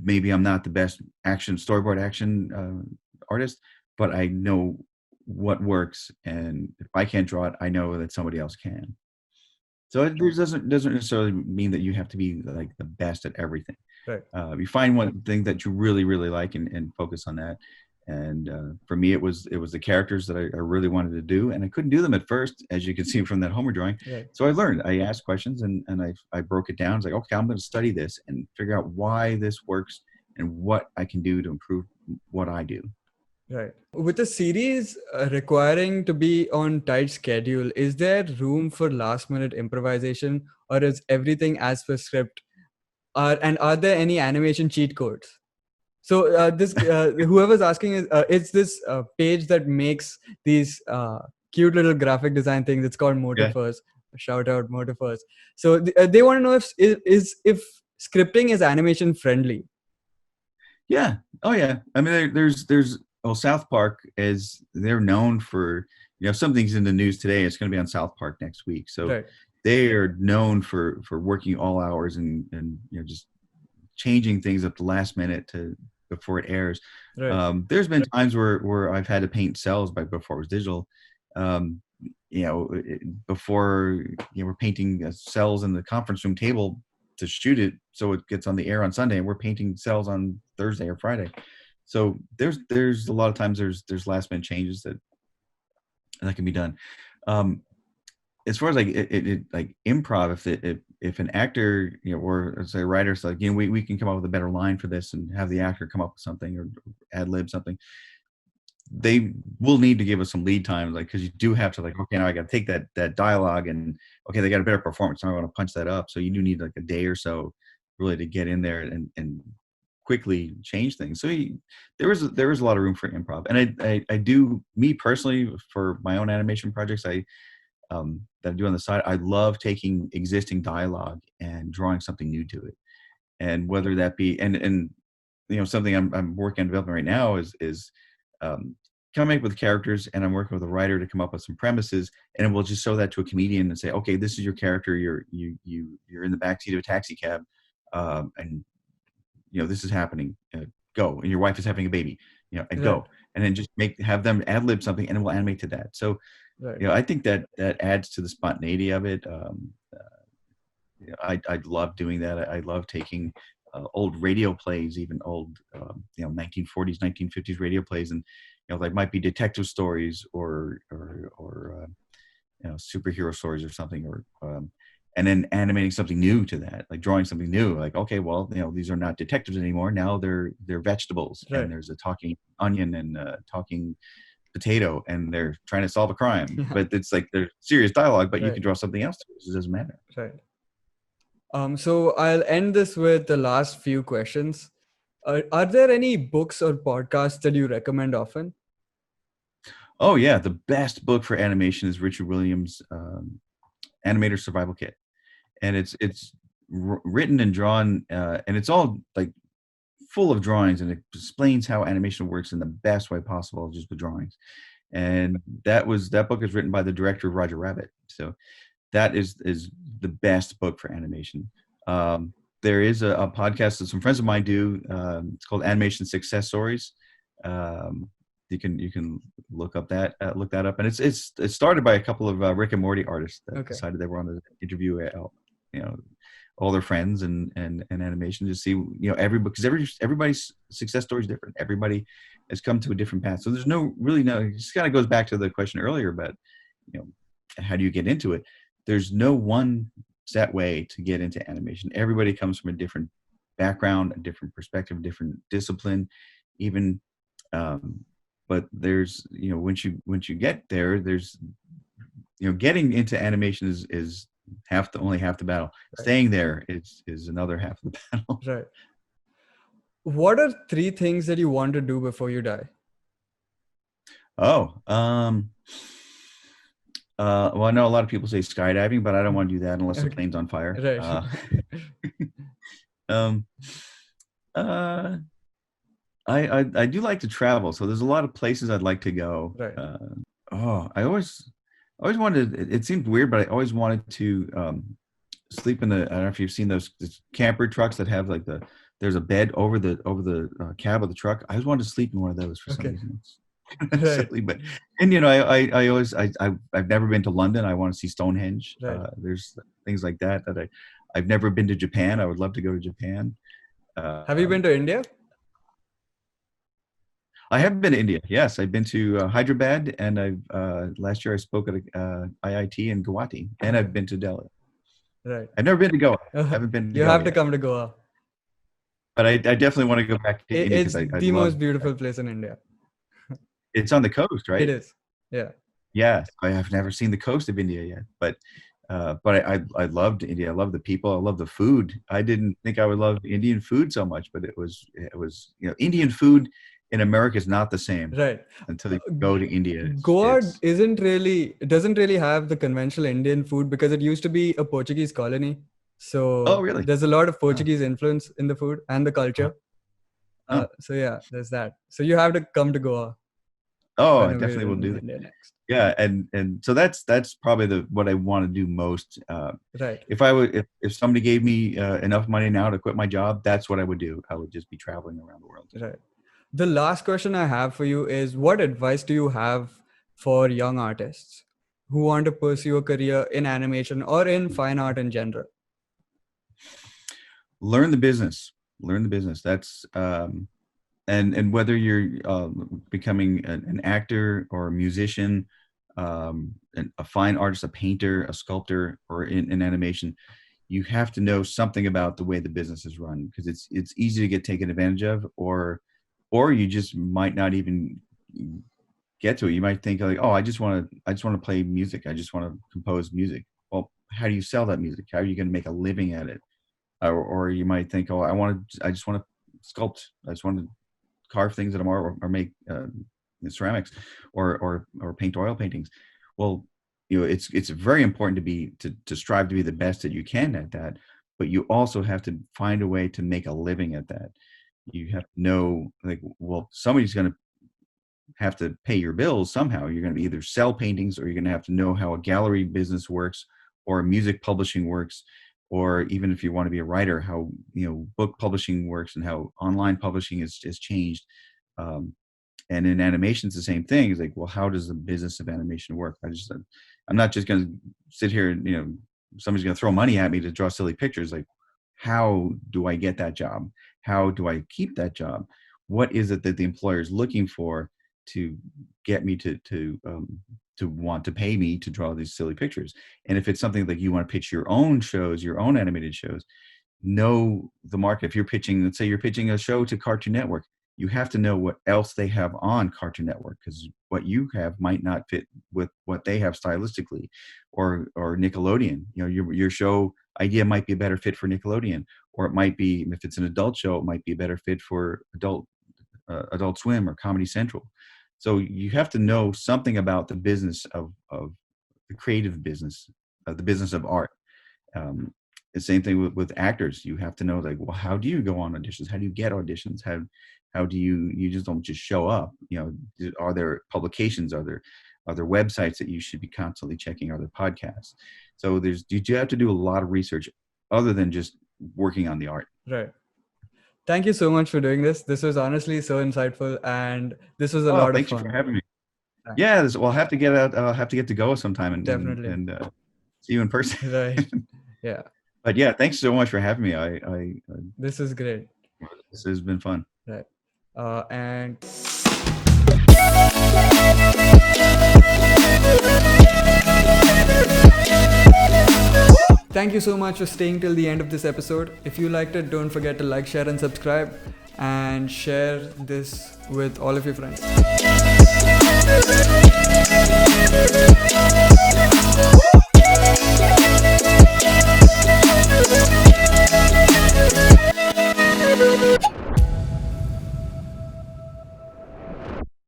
Maybe I'm not the best storyboard action artist, but I know what works, and if I can't draw it, I know that somebody else can. So it doesn't necessarily mean that you have to be like the best at everything. Right. You find one thing that you really, really like and focus on that. And for me, it was the characters that I really wanted to do, and I couldn't do them at first, as you can see from that Homer drawing. Right. So I learned. I asked questions, and I broke it down. I was like, okay, I'm going to study this and figure out why this works and what I can do to improve what I do. Right. With a series requiring to be on tight schedule, is there room for last minute improvisation, or is everything as per script? And are there any animation cheat codes? So this whoever's asking is it's this page that makes these cute little graphic design things. It's called Motifers. Shout out Motifers. So they want to know if scripting is animation friendly. Yeah. Oh yeah. I mean, there's South Park they're known for, something's in the news today. It's going to be on South Park next week. So Right. they are known for working all hours and just changing things at the last minute before it airs. Right. There's been times where I've had to paint cells before it was digital. Before we're painting cells in the conference room table to shoot it so it gets on the air on Sunday, and we're painting cells on Thursday or Friday. So there's a lot of times there's last minute changes that can be done. As far as like like improv, if an actor or say a writer, so like we can come up with a better line for this and have the actor come up with something or ad lib something, they will need to give us some lead time, like, because you do have to, like, okay, now I got to take that dialogue and okay, they got a better performance, now I want to punch that up. So you do need like a day or so really to get in there and quickly change things. So there is a lot of room for improv, and I do, me personally, for my own animation projects, that I do on the side, I love taking existing dialogue and drawing something new to it. And whether that be, and something I'm working on developing right now is coming up with characters, and I'm working with a writer to come up with some premises, and we'll just show that to a comedian and say, okay, this is your character. You're in the backseat of a taxi cab, and this is happening. Go, and your wife is having a baby. And Right. go, and then just have them ad lib something, and we'll animate to that. So, Right. I think that adds to the spontaneity of it. I love doing that. I love taking old radio plays, even old 1940s, 1950s radio plays, and like might be detective stories or superhero stories or something, or and then animating something new to that, like drawing something new, like, okay, well, these are not detectives anymore, now they're vegetables. Right. And there's a talking onion and talking potato, and they're trying to solve a crime. But it's like there's serious dialogue, but you can draw something else to it. It doesn't matter. Right. So I'll end this with the last few questions. Are there any books or podcasts that you recommend often? Oh yeah, the best book for animation is Richard Williams' Animator Survival Kit, and it's written and drawn, and it's all like full of drawings, and it explains how animation works in the best way possible, just with drawings. And that book is written by the director of Roger Rabbit. So that is the best book for animation. There is a podcast that some friends of mine do. It's called Animation Success Stories. You can look that up, and it's started by a couple of Rick and Morty artists that decided they wanted to interview all their friends and animation, to see, because everybody's success story is different. Everybody has come to a different path. So there's it just kind of goes back to the question earlier about, you know, how do you get into it? There's no one set way to get into animation. Everybody comes from a different background, a different perspective, different discipline, even. But there's, once you get there, there's, getting into animation is only half the battle. Right. Staying there is another half of the battle. Right. What are 3 things that you want to do before you die? Oh, well, I know a lot of people say skydiving, but I don't want to do that unless the plane's on fire. Right. I do like to travel, so there's a lot of places I'd like to go. Right. I always wanted. It seemed weird, but I always wanted to sleep in the. I don't know if you've seen those camper trucks that have like there's a bed over the cab of the truck. I always wanted to sleep in one of those for some reason. Right. Silly, but I always I've never been to London. I want to see Stonehenge. Right. There's things like that I've never been to Japan. I would love to go to Japan. Have you been to India? I have been to India. Yes, I've been to Hyderabad, and I've last year I spoke at IIT in Guwahati, and I've been to Delhi. Right. I've never been to Goa. I haven't been. You have to come to Goa. But I definitely want to go back to India. It's the most beautiful place in India. It's on the coast, right? It is. Yeah. Yes, I have never seen the coast of India yet, but I loved India. I love the people. I love the food. I didn't think I would love Indian food so much, but it was Indian food in America is not the same, right? Until you go to India. Goa doesn't really have the conventional Indian food because it used to be a Portuguese colony. So really? There's a lot of Portuguese influence in the food and the culture. So yeah, there's that. So you have to come to Goa. Oh, I definitely will do that next. Yeah, and so that's probably what I want to do most. Right. If somebody gave me enough money now to quit my job, that's what I would do. I would just be traveling around the world. Right. The last question I have for you is, what advice do you have for young artists who want to pursue a career in animation or in fine art in general? Learn the business. That's and whether you're becoming an actor or a musician, a fine artist, a painter, a sculptor, or in animation, you have to know something about the way the business is run, because it's easy to get taken advantage of, or you just might not even get to it. You might think like, oh, I just want to play music. I just want to compose music. Well, how do you sell that music? How are you going to make a living at it? Or you might think, oh, I just want to sculpt. I just want to carve things at a or make ceramics or paint oil paintings. Well, it's very important to strive to be the best that you can at that, but you also have to find a way to make a living at that. You have to know, like, well, somebody's going to have to pay your bills somehow. You're going to either sell paintings, or you're going to have to know how a gallery business works, or music publishing works, or even if you want to be a writer, how book publishing works and how online publishing has changed. And in animation, it's the same thing. It's like, well, how does the business of animation work? I'm not just going to sit here and somebody's going to throw money at me to draw silly pictures. Like, how do I get that job? How do I keep that job? What is it that the employer is looking for to get me to want to pay me to draw these silly pictures? And if it's something like you want to pitch your own shows, your own animated shows, know the market. If you're pitching, let's say you're pitching a show to Cartoon Network, you have to know what else they have on Cartoon Network, because what you have might not fit with what they have stylistically, or Nickelodeon. Your show idea might be a better fit for Nickelodeon, or it might be, if it's an adult show, it might be a better fit for Adult Swim or Comedy Central. So you have to know something about the business of the creative business, the business of art. The same thing with actors. You have to know, like, well, how do you go on auditions? How do you get auditions? How do you just don't just show up? Are there publications? Are there websites that you should be constantly checking? Are there podcasts? So you have to do a lot of research other than just working on the art. Right. Thank you so much for doing this. This was honestly so insightful, and this was a lot of fun. Thank you for having me. Thanks. Yeah, I'll have to get out. I'll have to get to Goa sometime and definitely and see you in person. Right. Yeah. But yeah, thanks so much for having me. This is great. This has been fun. Right. And thank you so much for staying till the end of this episode. If you liked it, don't forget to like, share, and subscribe, and share this with all of your friends.